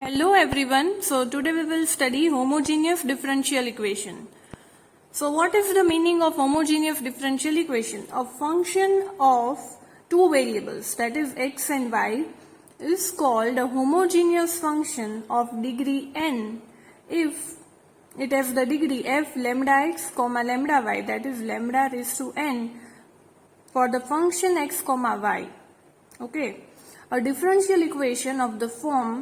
Hello everyone. So today we will study homogeneous differential equation. So what is the meaning of homogeneous differential equation? A function of two variables, that is x and y, is called a homogeneous function of degree n if it has the degree f lambda x comma lambda y, that is lambda raised to n for the function x comma y. Okay. A differential equation of the form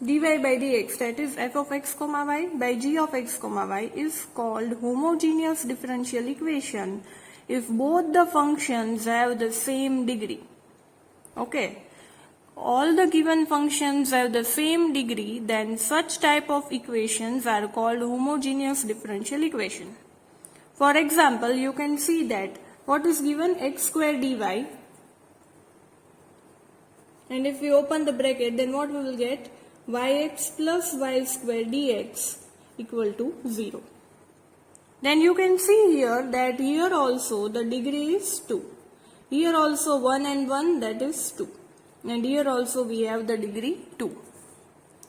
dy by dx, that is f of x comma y by g of x comma y, is called homogeneous differential equation if both the functions have the same degree. Okay. All the given functions have the same degree, then such type of equations are called homogeneous differential equation. For example, you can see that what is given, x square dy, and if we open the bracket, then what we will get, yx plus y square dx equal to 0. Then you can see here that here also the degree is 2. Here also 1 and 1, that is 2. And here also we have the degree 2.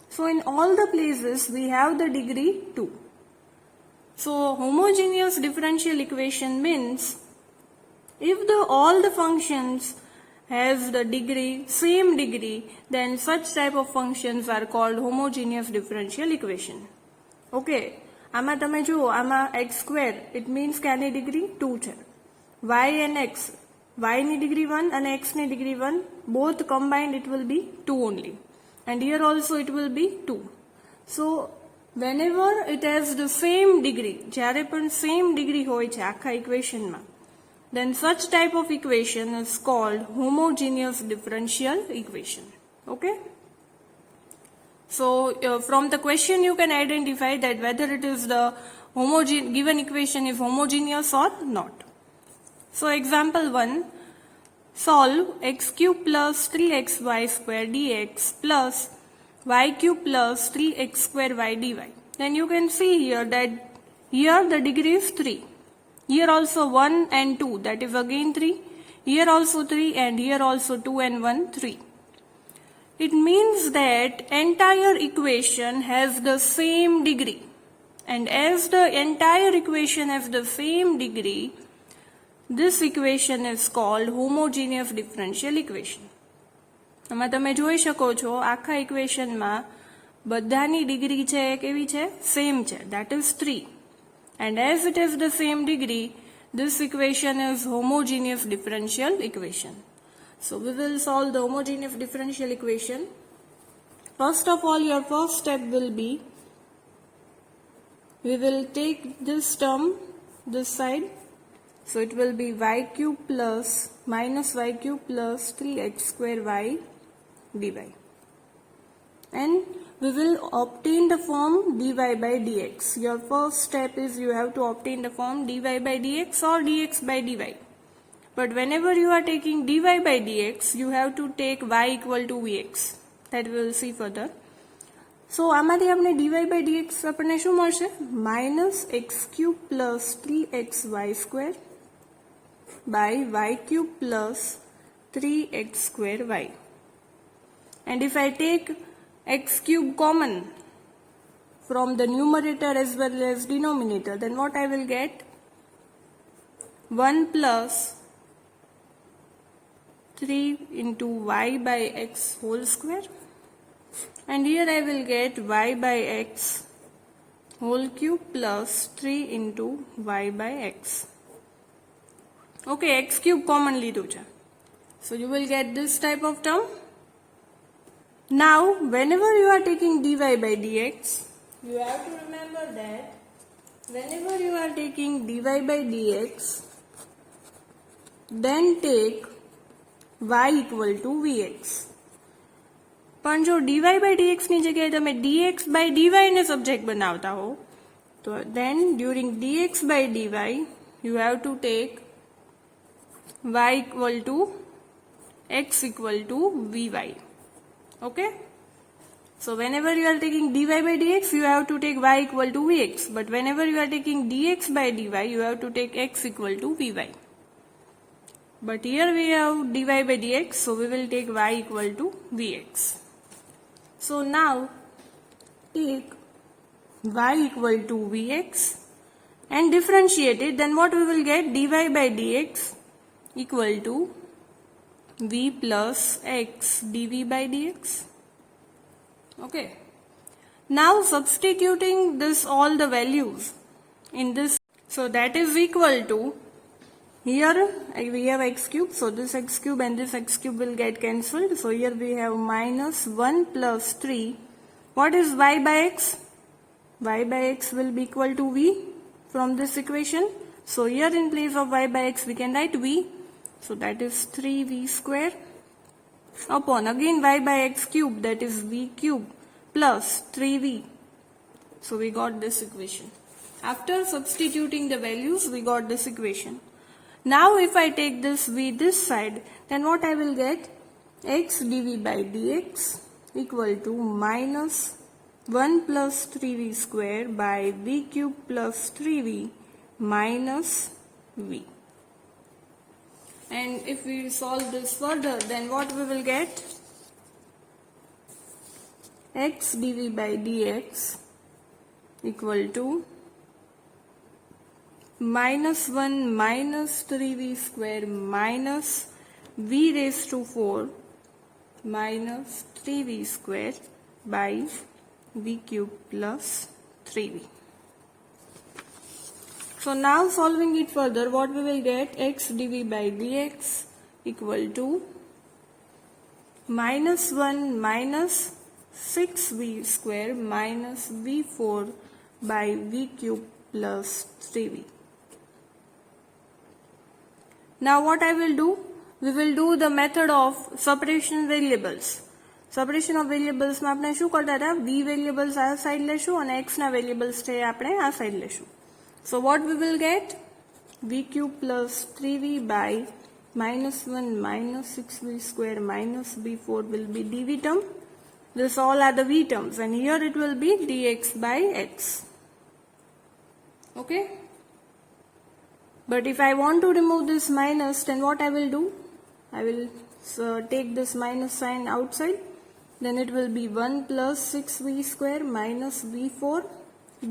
So in all the places we have the degree 2. So homogeneous differential equation means if all the functions has the degree, same degree, then such type of functions are called homogeneous differential equation. Okay, આમાં તમે જુઓ, આમાં x square, it means કે આની degree 2 છે. y and x, y ની degree 1 and x ની degree 1, both combined it will be 2 only. And here also it will be 2. So whenever it has the same degree, જ્યારે પણ same degree હોય છે આખા equationમાં, then such type of equation is called homogeneous differential equation. Okay. So from the question you can identify that whether it is the given equation is homogeneous or not. So example 1, solve x cube plus 3xy square dx plus y cube plus 3x square y dy. Then you can see here that here the degree is 3. Here also 1 and 2, that is again 3. Here also 3 and here also 2 and 1, 3. It means that entire equation has the same degree. And as the entire equation has the same degree, this equation is called homogeneous differential equation. આમાં તમે જોઈ શકો છો આખા ઇક્વેશનમાં બધાની degree છે કેવી છે, સેમ છે, that is 3. And as it has the same degree, this equation is homogeneous differential equation. So we will solve the homogeneous differential equation. First of all, your first step will be, we will take this term this side. So it will be y cube plus minus y cube plus 3x square y dy. And we will obtain the form dy by dx. Your first step is you have to obtain the form dy by dx or dx by dy. But whenever you are taking dy by dx, you have to take y equal to vx. That we will see further. So આમાંથી આપણે dy by dx આપણને શું મળશે? minus x cube plus 3xy square by y cube plus 3x square y. And if I take x cube common from the numerator as well as denominator, then what I will get? 1 plus 3 into y by x whole square. And here I will get y by x whole cube plus 3 into y by x. Okay, x cube common લીધું છે. So you will get this type of term. Now, whenever you are taking dy by dx, you have to remember that whenever you are taking dy by dx, then take y equal to vx. પણ જો dy by dx ની જગ્યાએ તમે dx by dy ને subject બનાવતા હો, તો then during dx by dy, you have to take y equal to x equal to vy. Okay. So whenever you are taking dy by dx, you have to take y equal to vx. But whenever you are taking dx by dy, you have to take x equal to vy. But here we have dy by dx, so we will take y equal to vx. So now take y equal to vx and differentiate it, then what we will get? Dy by dx equal to v plus x dv by dx. Okay. Now substituting this all the values in this, so that is equal to, here we have x cube, so this x cube and this x cube will get cancelled. So here we have minus 1 plus 3. What is y by x? Y by x will be equal to v from this equation. So here in place of y by x we can write v. So that is 3v square upon again y by x cube, that is v cube plus 3v. So we got this equation. After substituting the values we got this equation. Now if I take this v this side, then what I will get? X dv by dx equal to minus 1 plus 3v square by v cube plus 3v minus v. And if we solve this further, then what we will get? X dv by dx equal to minus 1 minus 3v square minus v raised to 4 minus 3v square by v cube plus 3v. So now solving it further, what we will get? X dv by dx equal to minus 1 minus 6v square minus v4 by v cube plus 3v. Now what I will do? We will do the method of separation variables. Separation of variables માં આપણે શું કરતા હતા? V variables આ side લેશું અને x ના variables છે આપણે આ side લેશું. So what we will get? v cube plus 3v by minus 1 minus 6v square minus v4 will be dv term. This all are the v terms and here it will be dx by x. Okay. But if I want to remove this minus, then what I will do? I will take this minus sign outside. Then it will be 1 plus 6v square minus v4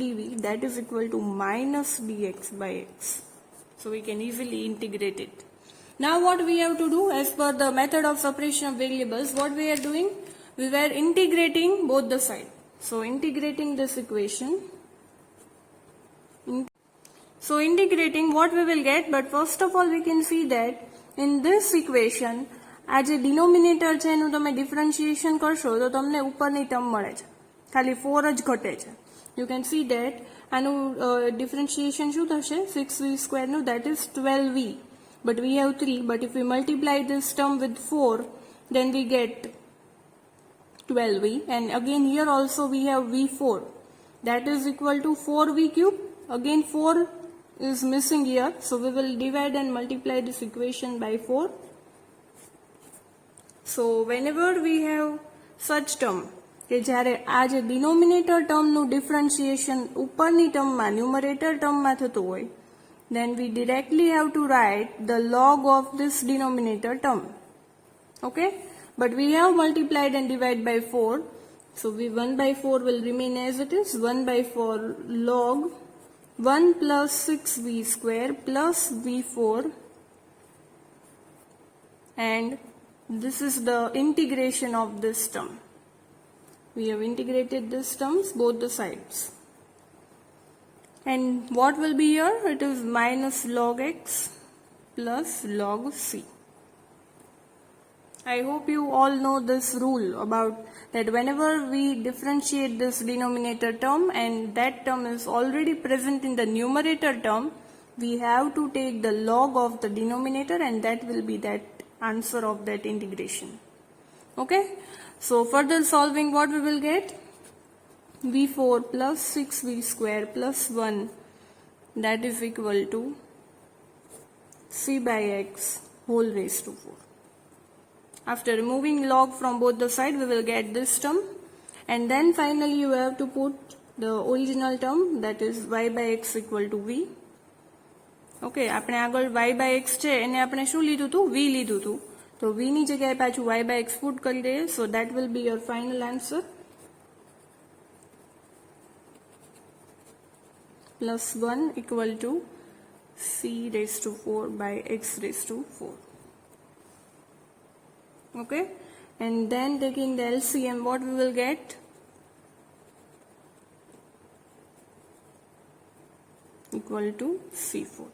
dv, that is equal to minus dx by x. So we can easily integrate it. Now what we have to do, as per the method of separation of variables, what we are doing? We were integrating both the sides. So integrating this equation. So integrating, what we will get? But first of all we can see that in this equation આ જે denominator છે એનું તમે differentiation કરશો તો તમને ઉપરની term મળે છે, ખાલી 4 જ ઘટે છે. You can see that આનું ડિફરન્શિએશન શું થશે? 6v સ્ક્વેરનું, that is 12v. But we have 3, but if we multiply this term with 4, then we get 12v. And again here also we have v4, that is equal to 4v cube. Again 4 is missing here, so we will divide and multiply this equation by 4. So whenever we have such term કે જ્યારે આ જે denominator ટર્મનું differentiation ઉપરની ટર્મમાં numerator ટર્મમાં થતું હોય, then we directly have to write the log of this denominator term. Okay, but we have multiplied and divided by 4, so we 1 by 4 will remain as it is. 1 by 4 log 1 plus 6v square plus v4, and this is the integration of this term. We have integrated these terms both the sides. And what will be here? It is minus log x plus log c. I hope you all know this rule about that whenever we differentiate this denominator term and that term is already present in the numerator term, we have to take the log of the denominator and that will be that answer of that integration. Okay, so further solving, what we will get? v4 plus 6v square plus 1, that is equal to c by x whole raised to 4. After removing log from both the sides, we will get this term, and then finally you have to put the original term, that is y by x equal to v. Okay, આપણે આગળ y by x છે એને આપણે શું લીધું હતું? v લીધું હતું. તો v ની જગ્યાએ પાછું y by x પુટ કરી દઈએ. So that will be your final answer. plus 1 equal to c raised to 4 by x raised to 4. Okay, and then taking the LCM, what we will get? Equal to C4.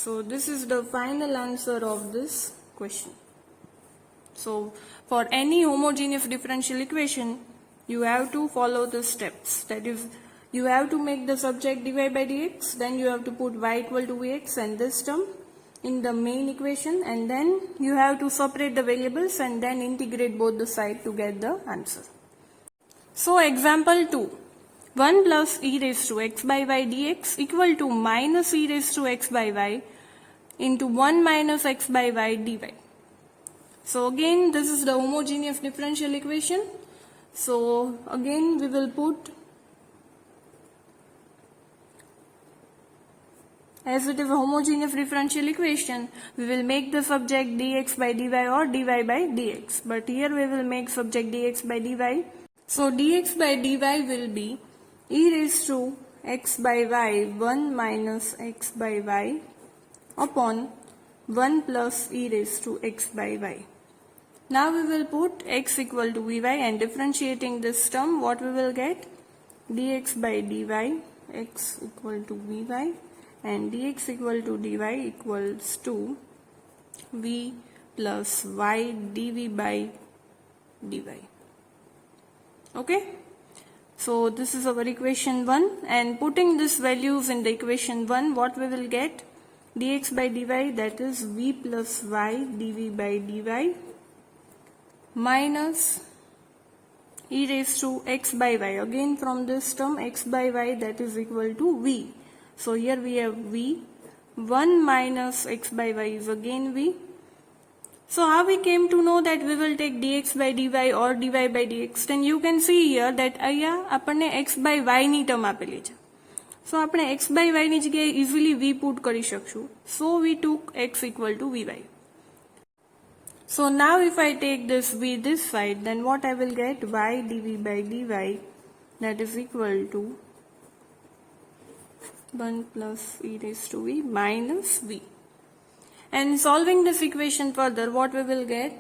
So this is the final answer of this question. So for any homogeneous differential equation, you have to follow the steps. That is, you have to make the subject dy by dx, then you have to put y equal to vx and this term in the main equation, and then you have to separate the variables and then integrate both the sides to get the answer. So example 2. 1 plus e raised to x by y dx equal to minus e raised to x by y into 1 minus x by y dy. So again, this is the homogeneous differential equation. So again, we will put, as it is a homogeneous differential equation, we will make the subject dx by dy or dy by dx. But here we will make subject dx by dy. So dx by dy will be e raised to x by y 1 minus x by y upon 1 plus e raised to x by y. Now we will put x equal to vy and differentiating this term, what we will get? Dx by dy, x equal to vy, and dx equal to dy equals to v plus y dv by dy. Okay, so this is our equation 1, and putting these values in the equation 1, what we will get? Dx by dy, that is v plus y dv by dy minus e raised to x by y. Again from this term x by y, that is equal to v. So here we have v, 1 minus x by y is again v. So how we came to know that we will take dx by dy or dy by dx? Then you can see here that અહીંયા આપણને x by y ની term આપેલી છે. So આપણે x by y ની જગ્યાએ easily v put કરી શકશું. So we took x equal to vy. So now if I take this v this side, then what I will get? Y dv by dy, that is equal to 1 plus e raised to v minus v. And solving this equation further, what we will get?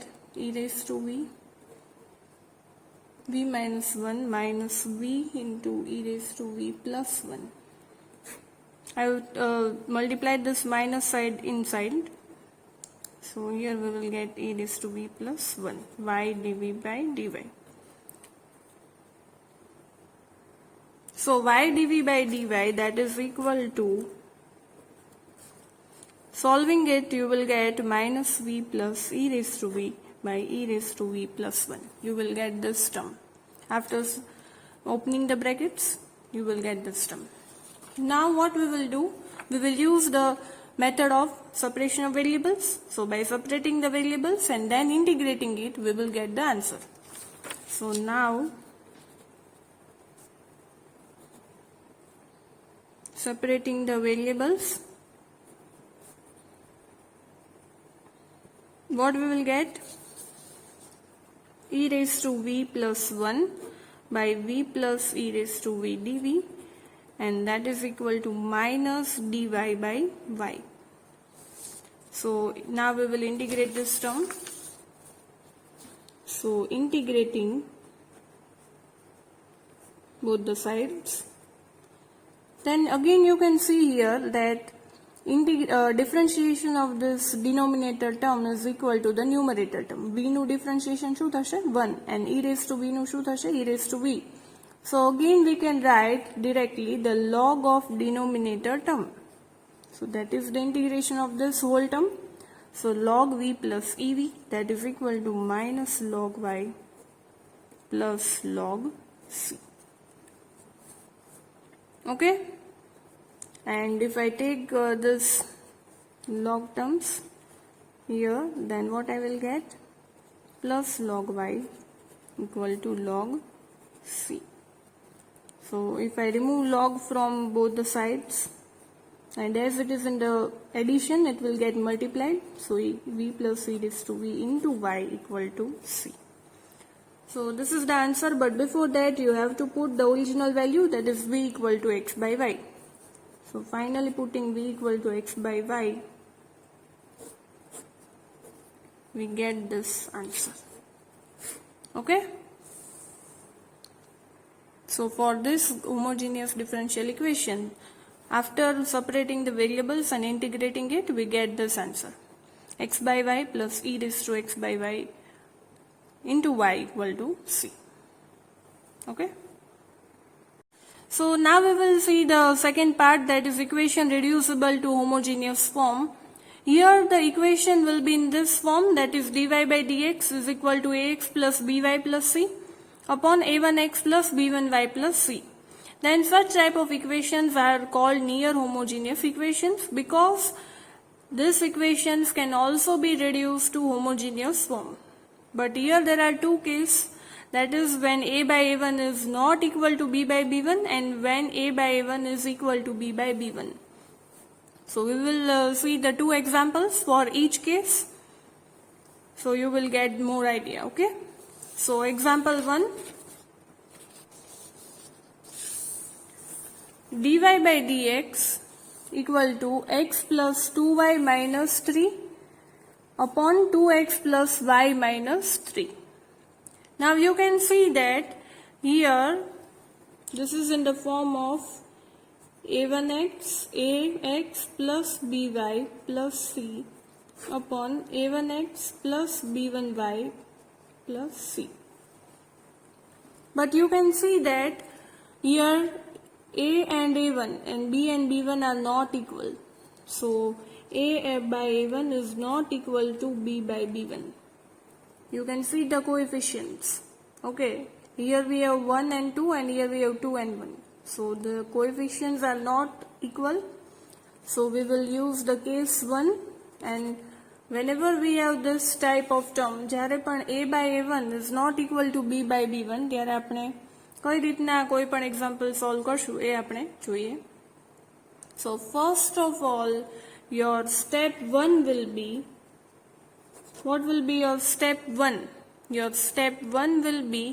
E raised to v minus 1 minus v into e raised to v plus 1. I would multiply this minus side inside. So here we will get e raised to v plus 1, y dv by dy. So y dv by dy, that is equal to, solving it, you will get minus v plus e raised to v by e raised to v plus 1. You will get this term. After opening the brackets, you will get this term. Now what we will do? We will use the method of separation of variables. So by separating the variables and then integrating it, we will get the answer. So now separating the variables, what we will get? E raised to v plus 1 by v plus e raised to v dv, and that is equal to minus dy by y. So now we will integrate this term. So integrating both the sides, then again you can see here that differentiation of this denominator term is equal to the numerator term. v નું differentiation શું થશે? 1, and e raised to v નું શું થશે? e raised to v. So again we can write directly the log of denominator term. So that is the integration of this whole term. So log v plus ev, that is equal to minus log y plus log c. Okay, and if I take this log terms here, then what I will get? Plus log y equal to log c. So if I remove log from both the sides, and as it is in the addition, it will get multiplied. So v plus e raised to v into y equal to c. So this is the answer, but before that you have to put the original value, that is v equal to x by y. So finally putting v equal to x by y, we get this answer. Okay. So for this homogeneous differential equation, after separating the variables and integrating it, we get this answer. X by y plus e raised to x by y into y equal to c. Okay. So now we will see the second part, that is equation reducible to homogeneous form. Here the equation will be in this form, that is dy by dx is equal to ax plus by plus c upon a1x plus b1y plus c. Then such type of equations are called near homogeneous equations, because these equations can also be reduced to homogeneous form. But here there are two cases, that is when a by a1 is not equal to b by b1 and when a by a1 is equal to b by b1. So we will see the two examples for each case, so you will get more idea. Okay. So example 1, dy by dx equal to x plus 2y minus 3 upon 2x plus y minus 3. Now you can see that here this is in the form of a1x ax plus by plus c upon a1x plus b1y plus c. But you can see that here a and a1 and b and b1 are not equal. So a by a1 is not equal to b by b1. You can see the coefficients. Okay, here we have 1 and 2 and here we have 2 and 1. So the coefficients are not equal. So we will use the case 1, and whenever we have this type of term, જ્યારે પણ a by a1 is not equal to b by b1, ત્યારે આપણે કઈ રીતના કોઈ પણ example solve કરશું એ આપણે જોઈએ. So first of all, your step 1 will be, what will be your step 1? Your step 1 will be,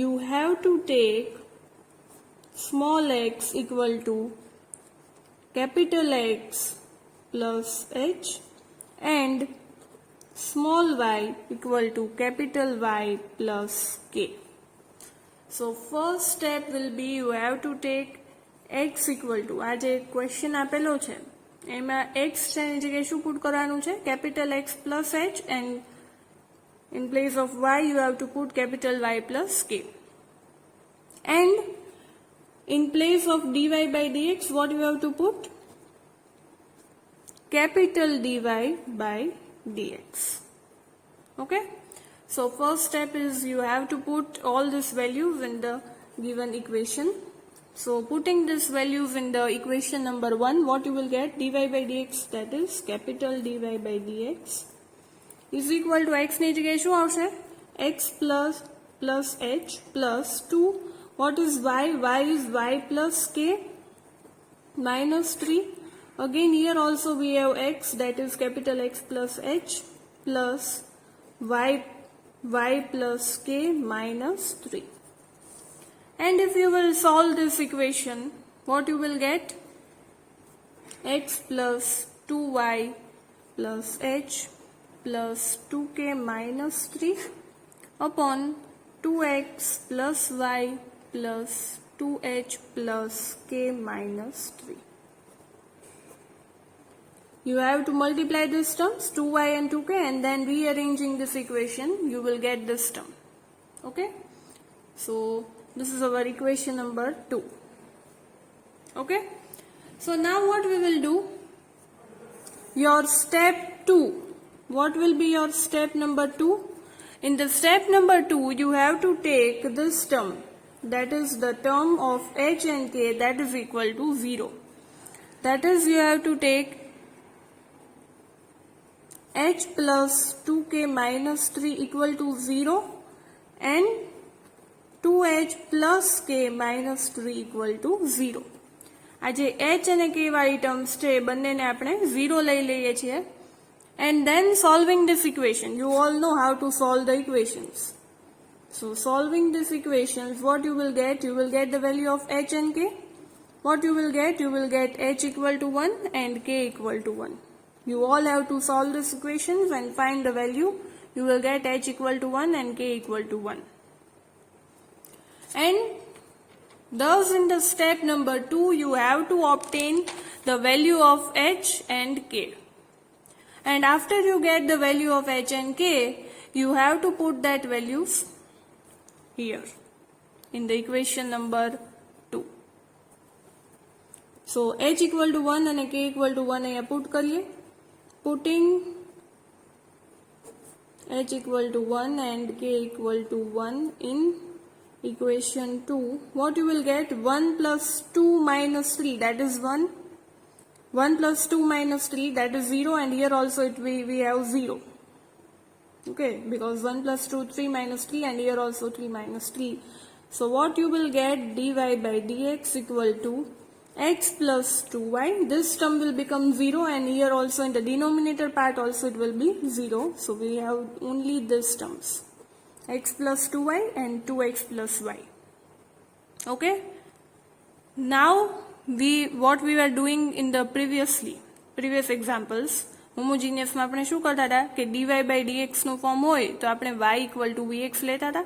you have to take small x equal to capital X plus h and small y equal to capital Y plus k. So first step will be, you have to take x equal to, આ જે question આપેલો છે એમાં x છે એની જગ્યાએ શું put કરવાનું છે, capital X plus h, and in place of y you have to put capital Y plus k. And in place of dy by dx, what you have to put? Capital dy by dx. Okay. So first step is you have to put all these values in the given equation. So putting these values in the equation number 1, what you will get? Dy by dx, that is capital dy by dx is equal to x ની જગ્યાએ શું આવશે? X plus h plus 2. What is y? Y is y plus k minus 3. Again here also we have x, that is capital X plus h plus y plus k minus 3. And if you will solve this equation, what you will get? X plus 2y plus h plus 2k minus 3 upon 2x plus y plus 2h plus k minus 3. You have to multiply these terms, 2y and 2k, and then rearranging this equation, you will get this term. Okay. So this is our equation number 2. Okay. So now what we will do? Your step 2. What will be your step number 2? In the step number 2, you have to take this term, that is the term of h and k, that is equal to 0. That is, you have to take h plus 2k minus 3 equal to 0 and 2h plus k minus 3 equal to 0. આ જે h અને k વાળી terms છે બંનેને આપણે 0 લઈ લઈએ છીએ. And then solving this equation, you all know how to solve the equations. So solving this equations, what you will get? You will get the value of h and k. what you will get? You will get h equal to 1 and k equal to 1. You all have to solve this equations and find the value. You will get h equal to 1 and k equal to 1. And thus in the step number 2, you have to obtain the value of h and k. And after you get the value of h and k, you have to put that values here in the equation number 2. So h equal to 1 and k equal to 1 અહીંયા put કરીએ. Putting h equal to 1 and k equal to 1 in equation 2, what you will get? 1 plus 2 minus 3, that is 1. 1 plus 2 minus 3, that is 0, and here also we have 0. Okay, because 1 plus 2, 3 minus 3, and here also 3 minus 3. So what you will get? Dy by dx equal to x plus 2y. This term will become 0, and here also in the denominator part also it will be 0. So we have only these terms, x plus 2y and 2x plus y. Okay. Now what we were doing in the previous examples, homogeneous માં આપણે શું કરતા હતા કે dy by dx નું form હોય તો આપણે y equal to vx લેતા હતા.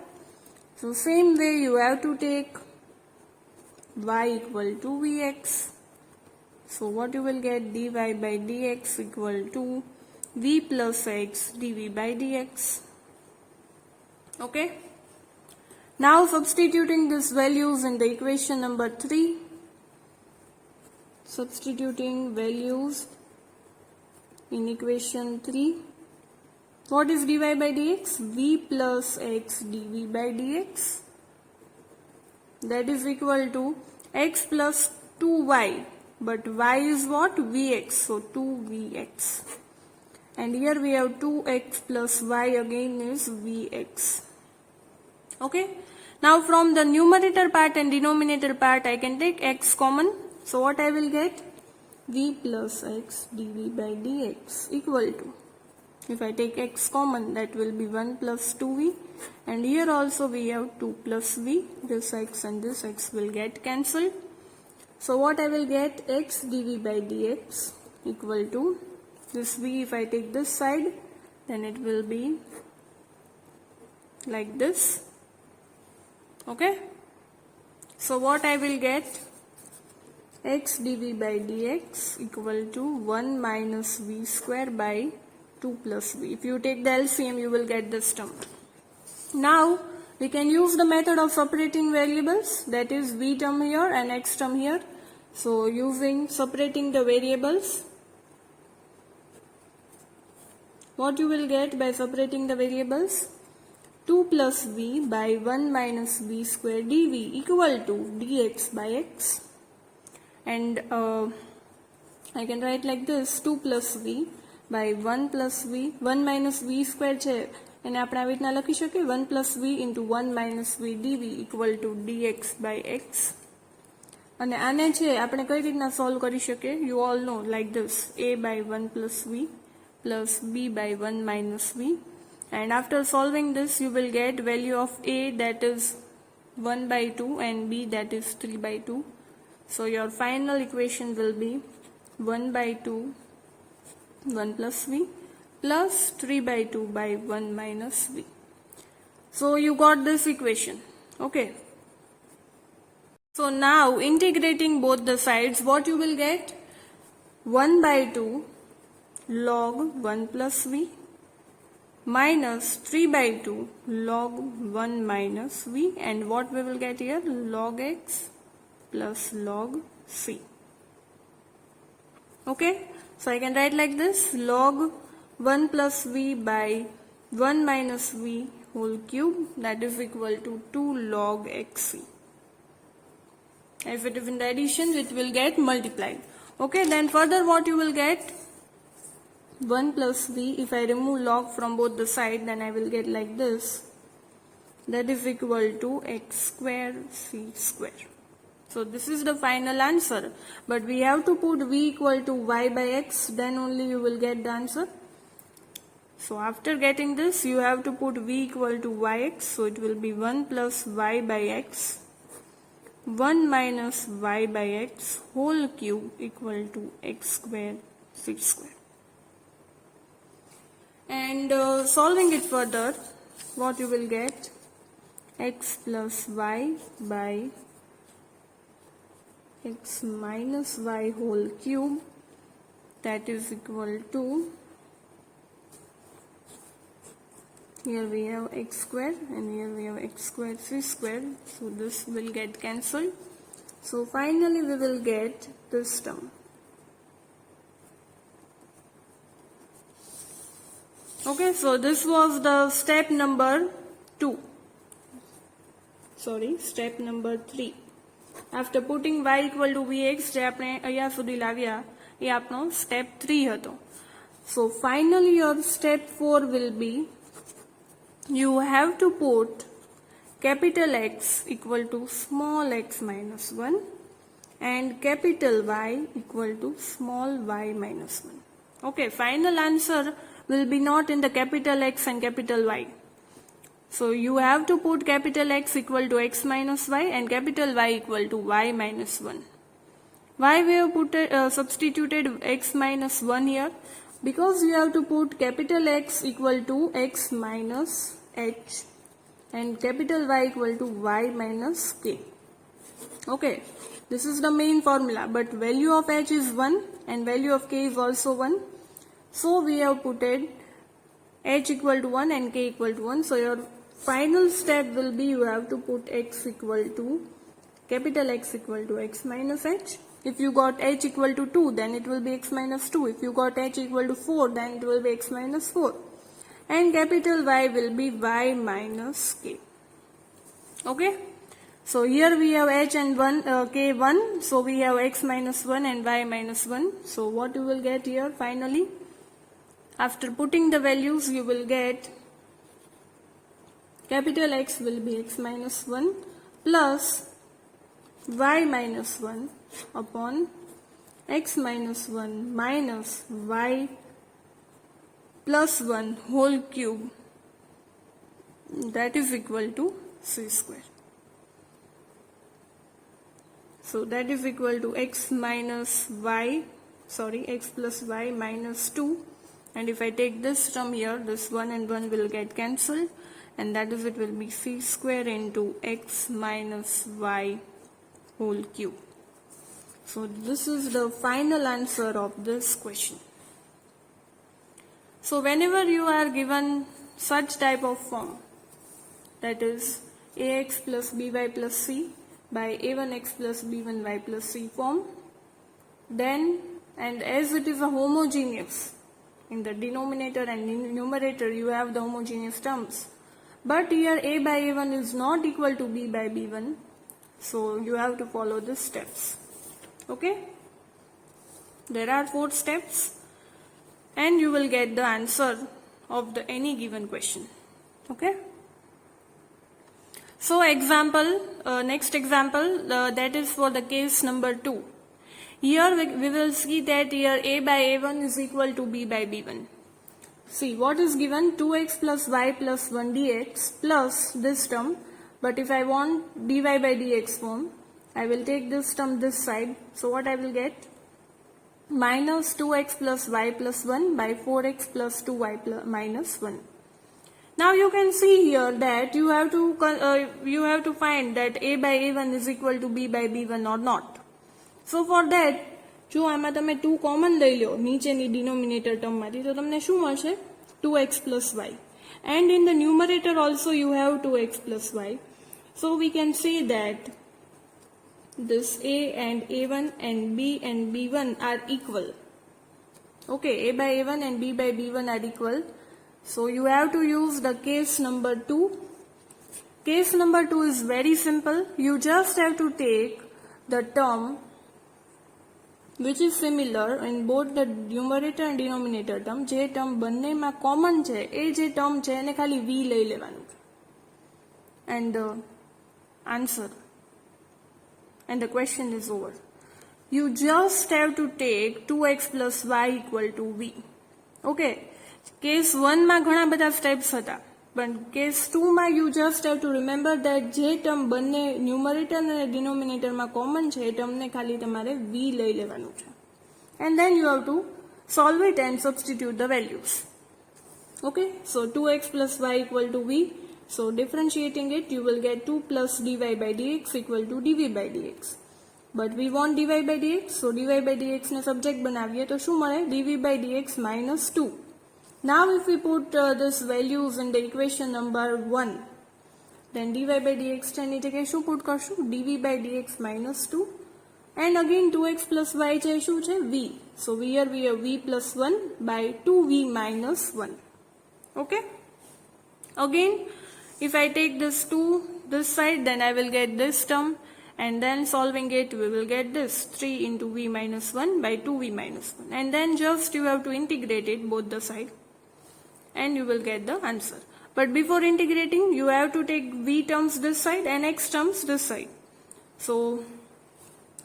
So same way you have to take y equal to vx. So what you will get? Dy by dx equal to v plus x dv by dx. Okay. Now substituting these values in the equation number 3. Substituting values in equation 3. What is dy by dx? V plus x dv by dx. That is equal to x plus 2y. But y is what? Vx. So 2vx. And here we have 2x plus y again is vx. Okay. Now from the numerator part and denominator part I can take x common. So what I will get? V plus x dv by dx equal to, if I take x common, that will be 1 plus 2v, and here also we have 2 plus v. This x and this x will get cancelled. So what I will get? X dv by dx equal to this v. If I take this side, then it will be like this. Okay. So what I will get? X dv by dx equal to 1 minus v square by 2 plus v. If you take the LCM, you will get this term. Now we can use the method of separating variables, that is v term here and x term here. So using separating the variables, what you will get by separating the variables? 2 plus v by 1 minus v square dv equal to dx by x. And I can write like this, 2 plus v by 1 plus v, 1 minus v square છે એને આપણે આવી રીતના લખી શકીએ 1 plus v into 1 minus v dv equal to dx by x. અને આને છે આપણે કઈ રીતના સોલ્વ કરી શકીએ? You all know, like this, a by 1 plus v plus b by 1 minus v, and after solving this you will get value of a, that is 1 by 2, and b, that is 3 by 2. So your final equation will be 1 by 2 1 plus v plus 3 by 2 by 1 minus v. So you got this equation. Okay. So now integrating both the sides, what you will get? 1 by 2 log 1 plus v minus 3 by 2 log 1 minus v, and what we will get here? Log x plus log c. Okay, so I can write like this, log 1 plus v by 1 minus v whole cube, that is equal to 2 log xc. If it is in the addition, it will get multiplied. Okay, then further what you will get? 1 plus v, if I remove log from both the sides, then I will get like this, that is equal to x square c square. So this is the final answer, but we have to put v equal to y by x, then only you will get the answer. So after getting this, you have to put v equal to yx, so it will be 1 plus y by x 1 minus y by x whole cube equal to x square c square. And solving it further, what you will get? X plus y by x minus y whole cube, that is equal to, here we have x square and here we have x square c square, so this will get cancelled. So finally we will get this term. Okay, so this was the step number 2. Sorry, step number 3. After putting y equal to vx, જે આપણે અહીંયા સુધી લાવ્યા એ આપણો step 3 હતો. So finally your step 4 will be, you have to put capital X equal to small x minus 1 and capital Y equal to small y minus 1. Okay, final answer will be not in the capital X and capital Y. So you have to put capital X equal to x minus y and capital Y equal to y minus 1. Why we have substituted x minus 1 here? Because you have to put capital X equal to x minus h and capital Y equal to y minus k. Okay, this is the main formula, but value of h is 1 and value of k is also 1. So we have put h equal to 1 and k equal to 1. So your final step will be, you have to put x equal to, capital X equal to x minus h. If you got h equal to 2, then it will be x minus 2. If you got h equal to 4, then it will be x minus 4. And capital Y will be y minus k. Okay. So here we have h and k 1. So we have x minus 1 and y minus 1. So what you will get here finally? After putting the values, you will get capital X will be x minus 1 plus y minus 1 upon x minus 1 minus y plus 1 whole cube, that is equal to c square. So that is equal to x plus y minus 2, and if I take this term here, this 1 and 1 will get cancelled, and that is, it will be c square into x minus y whole cube. So this is the final answer of this question. So whenever you are given such type of form, that is ax plus by plus c by a1x plus b1y plus c form, then, and as it is a homogeneous, in the denominator and numerator you have the homogeneous terms, but here a by a1 is not equal to b by b1, so you have to follow the steps. Okay, there are 4 steps and you will get the answer of the any given question. Okay, so example, next example, that is for the case number 2. Here we will see that here a by a1 is equal to b by b1. See what is given, 2x plus y plus 1 dx plus this term, but if I want dy by dx form, I will take this term this side. So what I will get? Minus 2x plus y plus 1 by 4x plus 2y plus minus 1. Now you can see here that you have to find that a by a1 is equal to b by b1 or not. So for that, જો આમાં તમે 2 common લઈ લો નીચેની denominator ટર્મમાંથી, તો તમને શું મળશે? 2x plus y. And in the numerator also you have 2x plus y. So we can say that this a and a1 and b and b1 are equal. Okay, a by a1 and b by b1 are equal. So you have to use the case number 2. Case number 2 is very simple. You just have to take the term which is similar in both the numerator and denominator term. જે term બંનેમાં common છે, એ જે term છે એને ખાલી v લઈ લેવાનું છે. And the answer and the question is over. You just have to take 2x plus y equal to v. Okay, case 1 માં ઘણા બધા steps હતા. પણ કેસ 2 માં you just have to remember that જે ટર્મ બંને ન્યુમરેટર અને ડિનોમિનેટરમાં common છે એ ટર્મને ખાલી તમારે v લઈ લેવાનું છે. And then you have to solve it and substitute the values. Okay, so 2x plus y equal to v. So differentiating it, you will get 2 plus dy by dx equal to dv by dx. But we want dy by dx, so dy by dx ने subject बनाविए तो शू मळे dv by dx minus 2. Now if we put this values in the equation number 1, then dy by dx ની જગ્યાએ શું put કરશું? dv by dx minus 2. And again 2x plus y છે શું છે? v. So here we have v plus 1 by 2v minus 1. Okay? Again, if I take this 2 this side, then I will get this term, and then solving it we will get this 3 into v minus 1 by 2v minus 1. And then just you have to integrate it both the side and you will get the answer. But before integrating, you have to take v terms this side and x terms this side. So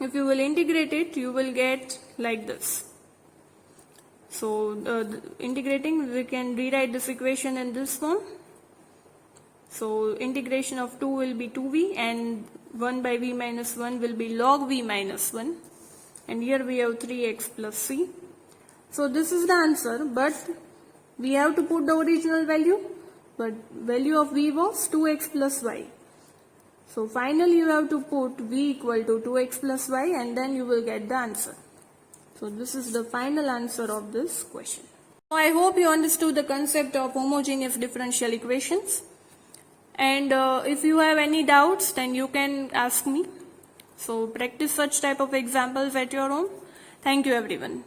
if you will integrate it, you will get like this. So integrating, we can rewrite this equation in this form. So integration of 2 will be 2v and 1 by v minus 1 will be log v minus 1. And here we have 3x plus c. So this is the answer, but we have to put the original value. But value of v was 2x plus y. So finally you have to put v equal to 2x plus y and then you will get the answer. So this is the final answer of this question. So I hope you understood the concept of homogeneous differential equations. And if you have any doubts, then you can ask me. So practice such type of examples at your home. Thank you everyone.